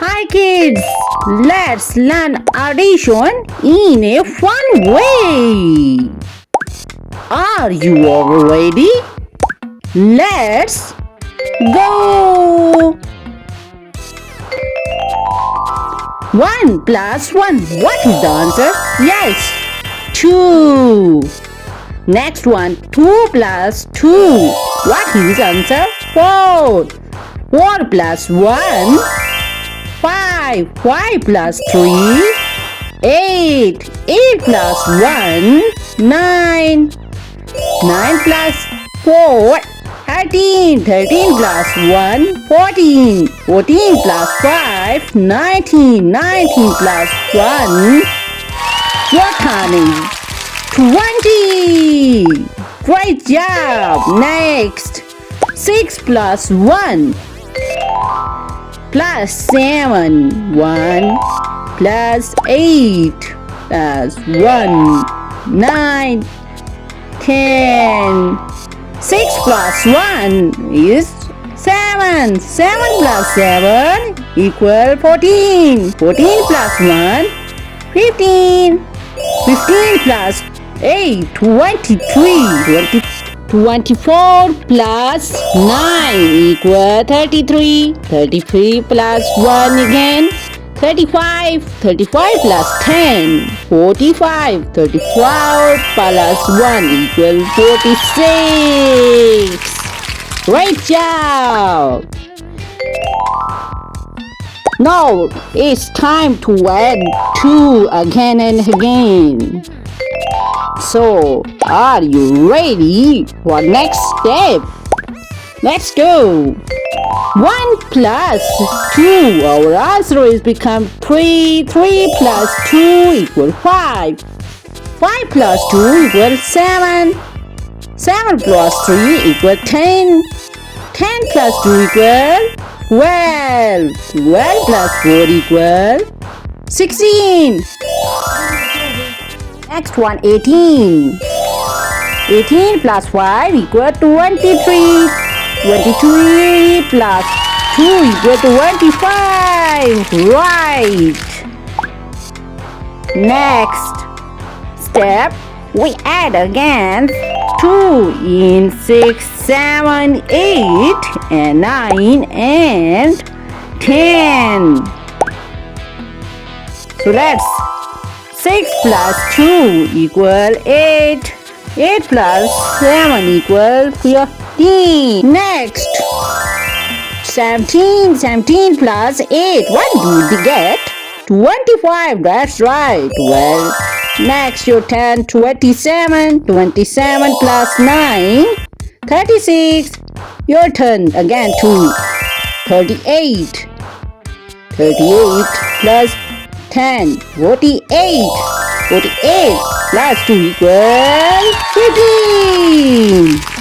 Hi kids, let's learn addition in a fun way. Are you all ready? Let's go. 1 plus 1. What is the answer? Yes, 2. Next one, 2 plus 2. What is the answer? 4. 4 plus 1. 5. 5 plus 3. 8. 8 plus 1. 9. 9 plus 4. 13. 13 plus 1. 14. 14 plus 5. 19. 19 plus 1. What, honey? 20. Great job. Next, 6 plus 1 plus 7. 1 plus 8 plus 1. 9. 10. 6 plus 1 is 7. 7 plus 7 equal 14. 14 plus 1, 15. 15 plus 8, 23. 24 plus 9 equal 33. 33 plus 1 again, 35. 35 plus 10, 45. 35 plus 1 equal 46. Great job! Now it's time to add 2 again and again. So, are you ready for next step? Let's go. 1 plus 2. Our answer is become 3. 3 plus 2 equal 5. 5 plus 2 equal 7. 7 plus 3 equal 10. 10 plus 2 equal 12. 12 plus 4 equal 16. Next one, 18. 18 plus 5 equal 23. 23 plus 2 equal 25. Right. Next step, we add again 2 in 6, 7, 8, and 9, and 10. So let's 6 plus 2 equal 8. 8 plus 7 equal 15. Next, 17. 17 plus 8. What do we get? 25. That's right. Well, next your turn. 27. 27 plus 9. 36. Your turn again. 2. 38. 38 plus 10. 48. 48 plus 2 equals 15.